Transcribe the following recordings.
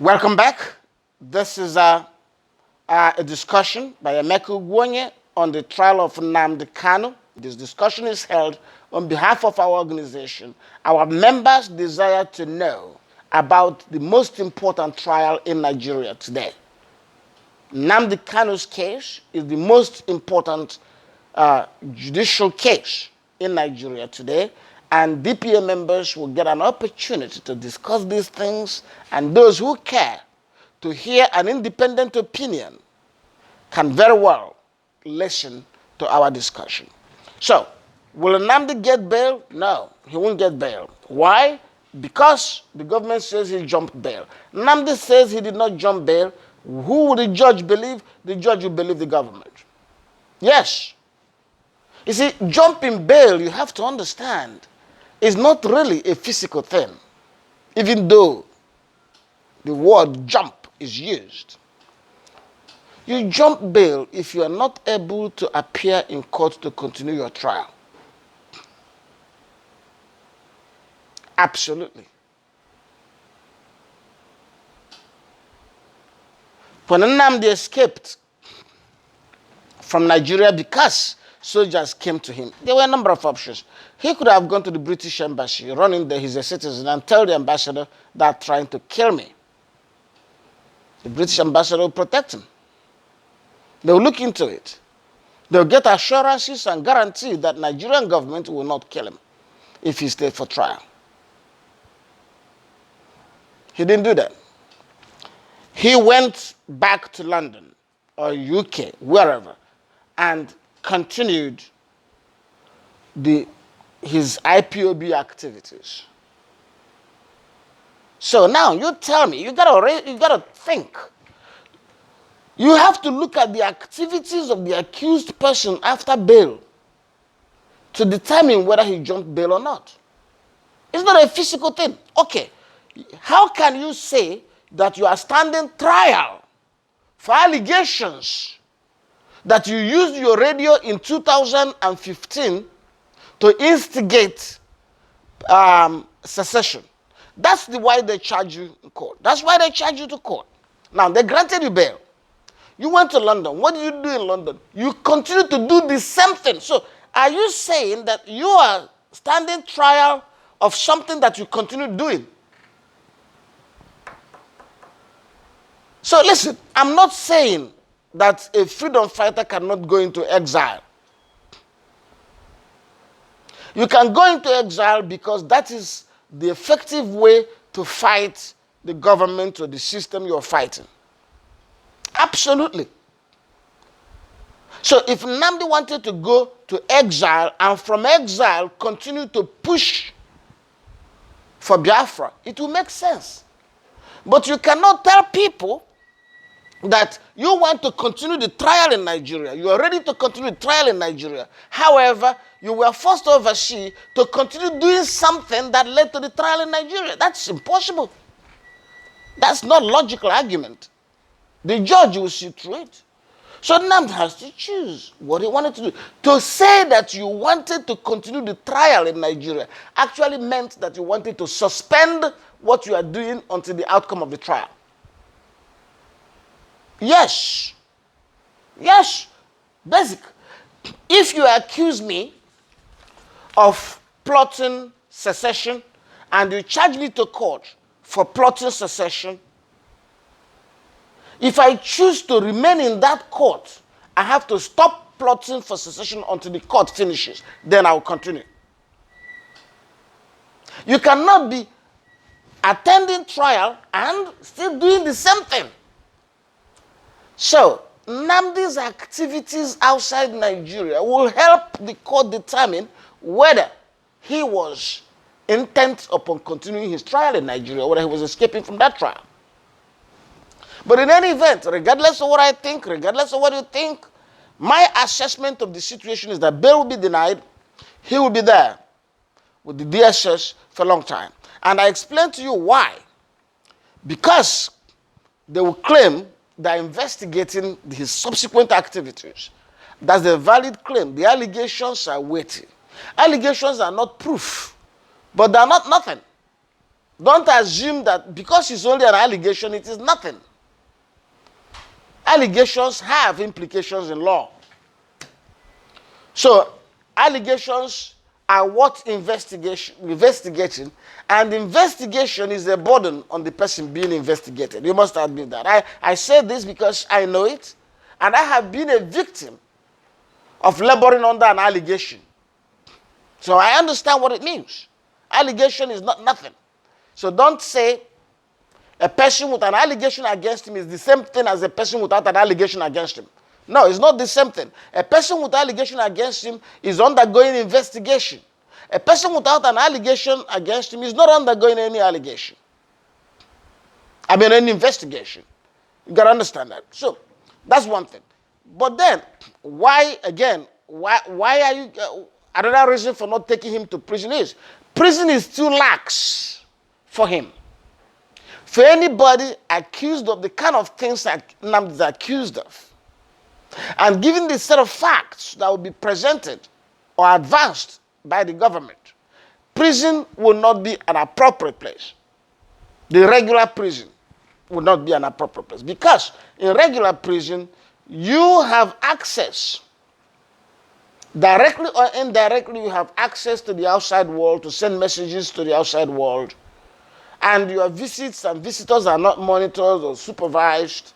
Welcome back. This is a discussion by Emeka Ugwuonye on the trial of Nnamdi Kanu. This discussion is held on behalf of our organization. Our members desire to know about the most important trial in Nigeria today. Nnamdi Kanu's case is the most important judicial case in Nigeria today, and DPA members will get an opportunity to discuss these things, and those who care to hear an independent opinion can very well listen to our discussion. So, will Namdi get bail? No, he won't get bail. Why? Because the government says he jumped bail. Namdi says he did not jump bail. Who would the judge believe? The judge will believe the government. Yes. You see, jumping bail, you have to understand, is not really a physical thing, even though the word jump is used. You jump bail if you are not able to appear in court to continue your trial. Absolutely. When Nnamdi escaped from Nigeria because soldiers came to him, there were a number of options. He could have gone to the British embassy, run in there, he's a citizen, and tell the ambassador they're trying to kill me. The British ambassador will protect him. They'll look into it. They'll get assurances and guarantee that Nigerian government will not kill him if he stays for trial. He didn't do that. He went back to London or UK, wherever, and continued his IPOB activities. So now you tell me, you gotta think. You have to look at the activities of the accused person after bail to determine whether he jumped bail or not. It's not a physical thing. Okay, how can you say that you are standing trial for allegations that you used your radio in 2015 to instigate secession? That's why they charge you in court. That's why they charge you to court. Now, they granted you bail. You went to London. What did you do in London? You continue to do the same thing. So, are you saying that you are standing trial of something that you continue doing? So, listen, I'm not saying that a freedom fighter cannot go into exile. You can go into exile because that is the effective way to fight the government or the system you're fighting. Absolutely. So if Nnamdi wanted to go to exile and from exile continue to push for Biafra, it will make sense. But you cannot tell people that you want to continue the trial in Nigeria. You are ready to continue the trial in Nigeria. However, you were forced overseas to continue doing something that led to the trial in Nigeria. That's impossible. That's not a logical argument. The judge will see through it. So Nnamdi has to choose what he wanted to do. To say that you wanted to continue the trial in Nigeria actually meant that you wanted to suspend what you are doing until the outcome of the trial. Yes. Yes. Basic. If you accuse me of plotting secession and you charge me to court for plotting secession, if I choose to remain in that court, I have to stop plotting for secession until the court finishes. Then I will continue. You cannot be attending trial and still doing the same thing. So, Nnamdi's activities outside Nigeria will help the court determine whether he was intent upon continuing his trial in Nigeria, whether he was escaping from that trial. But in any event, regardless of what I think, regardless of what you think, my assessment of the situation is that bail will be denied. He will be there with the DSS for a long time. And I explained to you why. Because they will claim they're investigating his subsequent activities. That's a valid claim. The allegations are weighty. Allegations are not proof, but they're not nothing. Don't assume that because it's only an allegation, it is nothing. Allegations have implications in law. So, allegations are what investigating, and investigation is a burden on the person being investigated. You must admit that. I say this because I know it, and I have been a victim of laboring under an allegation. So I understand what it means. Allegation is not nothing. So don't say a person with an allegation against him is the same thing as a person without an allegation against him. No, it's not the same thing. A person with an allegation against him is undergoing investigation. A person without an allegation against him is not undergoing any any investigation. You got to understand that. So that's one thing. But then, why are you, another reason for not taking him to prison is too lax for him. For anybody accused of the kind of things that Nnamdi is accused of, and given the set of facts that will be presented or advanced by the government, prison will not be an appropriate place. The regular prison will not be an appropriate place. Because in regular prison, you have access, directly or indirectly, you have access to the outside world, to send messages to the outside world. And your visits and visitors are not monitored or supervised.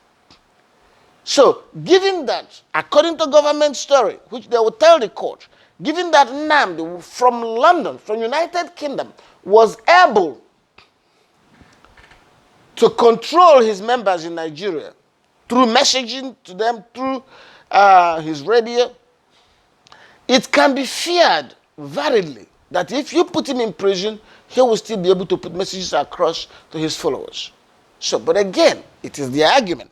So, given that, according to government story, which they will tell the court, given that Nnamdi from London, from United Kingdom, was able to control his members in Nigeria through messaging to them, through his radio, it can be feared validly that if you put him in prison, he will still be able to put messages across to his followers. So, but again, it is the argument.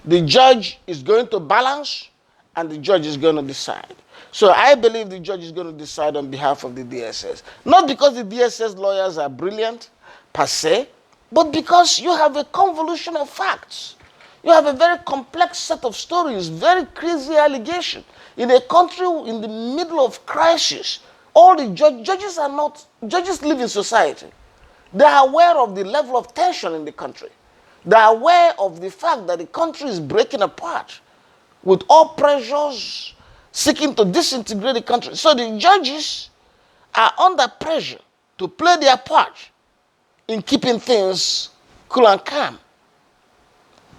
The judge is going to balance, and the judge is going to decide. So I believe the judge is going to decide on behalf of the DSS. Not because the DSS lawyers are brilliant, per se, but because you have a convolution of facts. You have a very complex set of stories, very crazy allegation. In a country in the middle of crisis, all the judges live in society. They are aware of the level of tension in the country. They are aware of the fact that the country is breaking apart with all pressures seeking to disintegrate the country. So the judges are under pressure to play their part in keeping things cool and calm.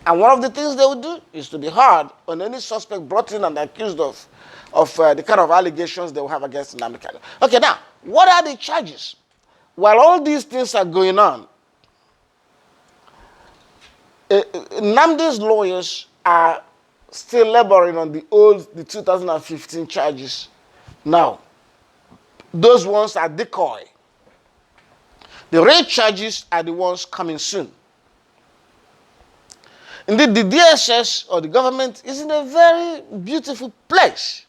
And one of the things they will do is to be hard on any suspect brought in and accused of the kind of allegations they will have against Nnamdi Kanu. Okay, now, what are the charges? While all these things are going on, Nnamdi's lawyers are still laboring on the 2015 charges. Now, those ones are decoy. The real charges are the ones coming soon. Indeed, the DSS or the government is in a very beautiful place.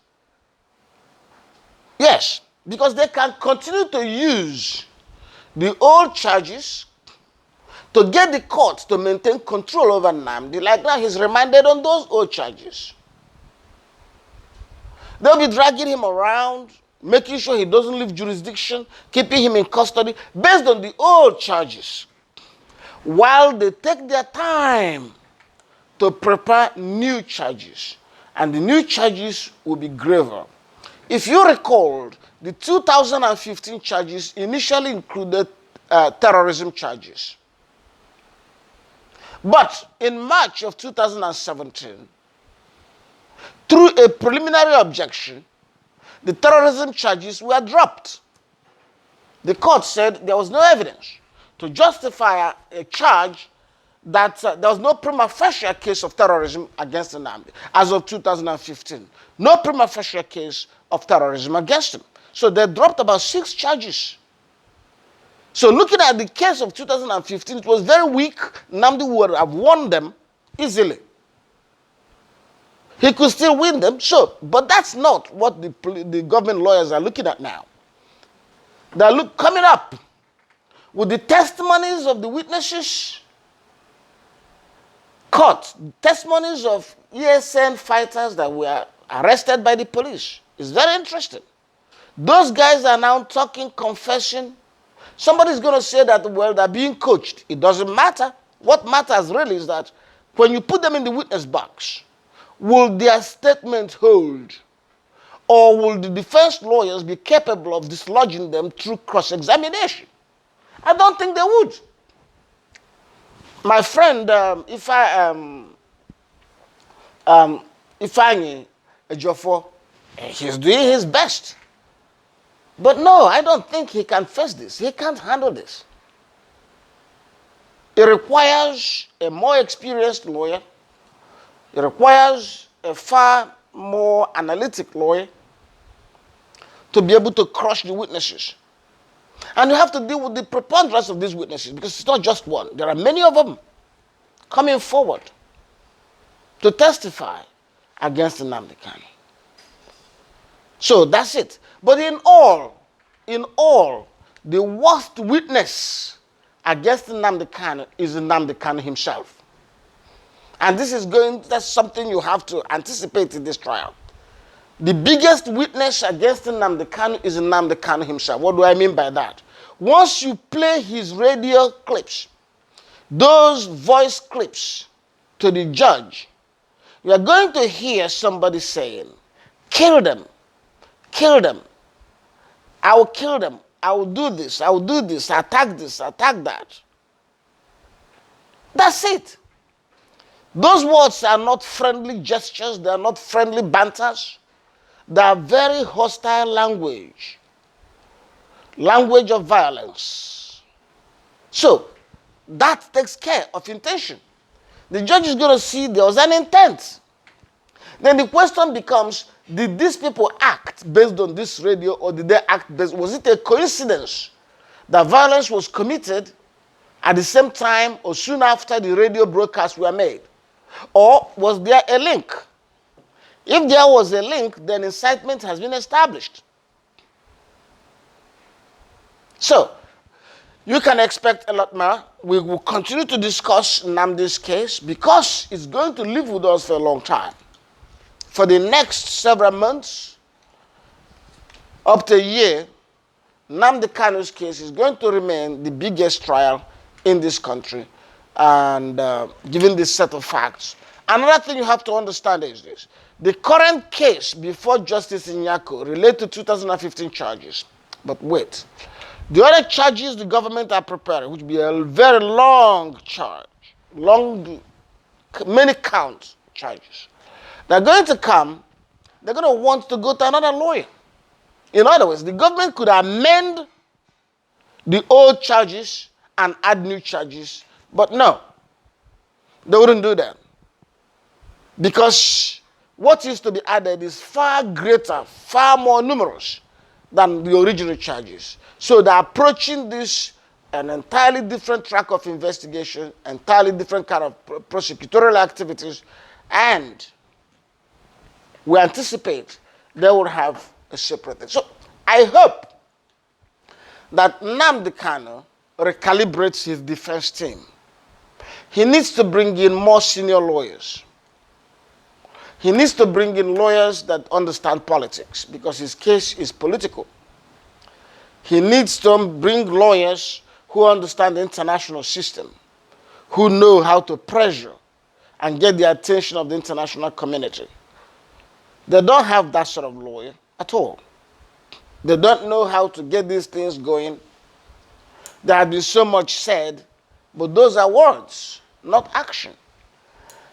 Yes, because they can continue to use the old charges to get the court to maintain control over Nnamdi. Like now, he's remanded on those old charges. They'll be dragging him around, making sure he doesn't leave jurisdiction, keeping him in custody based on the old charges, while they take their time to prepare new charges. And the new charges will be graver. If you recall, the 2015 charges initially included terrorism charges. But in March of 2017, through a preliminary objection, the terrorism charges were dropped. The court said there was no evidence to justify a charge that there was no prima facie case of terrorism against Nnamdi as of 2015. No prima facie case of terrorism against him. So they dropped about 6 charges. So looking at the case of 2015, it was very weak. Nnamdi would have won them easily. He could still win them, sure. But that's not what the government lawyers are looking at now. They're coming up with the testimonies of the witnesses, caught, testimonies of ESN fighters that were arrested by the police. It's very interesting. Those guys are now talking, confessing. Somebody's going to say that, well, they're being coached. It doesn't matter. What matters really is that when you put them in the witness box, will their statement hold? Or will the defense lawyers be capable of dislodging them through cross-examination? I don't think they would. My friend, Ifeanyi Ejiofor, he's doing his best. But no, I don't think he can face this. He can't handle this. It requires a more experienced lawyer. It requires a far more analytic lawyer to be able to crush the witnesses. And you have to deal with the preponderance of these witnesses because it's not just one. There are many of them coming forward to testify against Nnamdi Kanu. So that's it. But in all, the worst witness against Nnamdi Kanu is Nnamdi Kanu himself. And that's something you have to anticipate in this trial. The biggest witness against Nnamdi Kanu is Nnamdi Kanu himself. What do I mean by that? Once you play his radio clips, those voice clips to the judge, you are going to hear somebody saying, kill them, I will kill them, I will do this, attack that. That's it. Those words are not friendly gestures, they are not friendly banters. They are very hostile language of violence. So, that takes care of intention. The judge is going to see there was an intent. Then the question becomes, did these people act based on this radio or did they act based, was it a coincidence that violence was committed at the same time or soon after the radio broadcasts were made? Or was there a link? If there was a link, then incitement has been established. So, you can expect a lot more. We will continue to discuss Nnamdi's case because it's going to live with us for a long time. For the next several months, up to a year, Nnamdi Kanu's case is going to remain the biggest trial in this country. And given this set of facts, another thing you have to understand is this. The current case before Justice Nyako relates to 2015 charges. But wait. The other charges the government are preparing, which will be a very long charge, many count charges. They're going to come, they're going to want to go to another lawyer. In other words, the government could amend the old charges and add new charges, but no, they wouldn't do that. Because what is to be added is far greater, far more numerous than the original charges. So they're approaching this an entirely different track of investigation, entirely different kind of prosecutorial activities, and we anticipate they will have a separate thing. So I hope that Nnamdi Kanu recalibrates his defense team. He needs to bring in more senior lawyers. He needs to bring in lawyers that understand politics because his case is political. He needs to bring lawyers who understand the international system, who know how to pressure and get the attention of the international community. They don't have that sort of lawyer at all. They don't know how to get these things going. There has been so much said, but those are words, not action.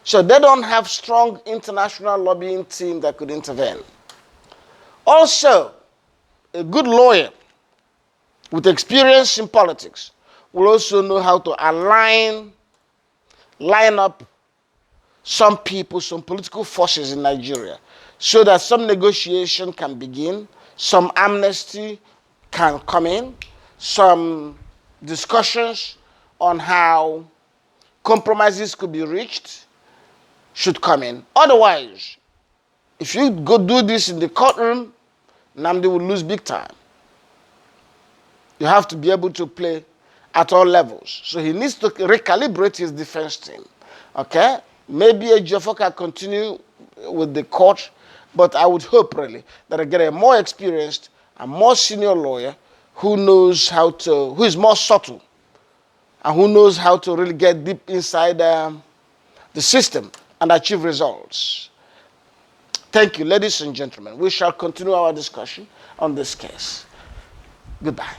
So they don't have strong international lobbying team that could intervene. Also, a good lawyer with experience in politics will also know how to line up some people, some political forces in Nigeria so that some negotiation can begin, some amnesty can come in, some discussions on how compromises could be reached should come in. Otherwise, if you go do this in the courtroom, Nnamdi will lose big time. You have to be able to play at all levels. So he needs to recalibrate his defense team. Okay? Maybe Ejiofor can continue with the court, but I would hope really that I get a more experienced and more senior lawyer who knows how to, who is more subtle, and who knows how to really get deep inside the system and achieve results. Thank you, ladies and gentlemen. We shall continue our discussion on this case. Goodbye.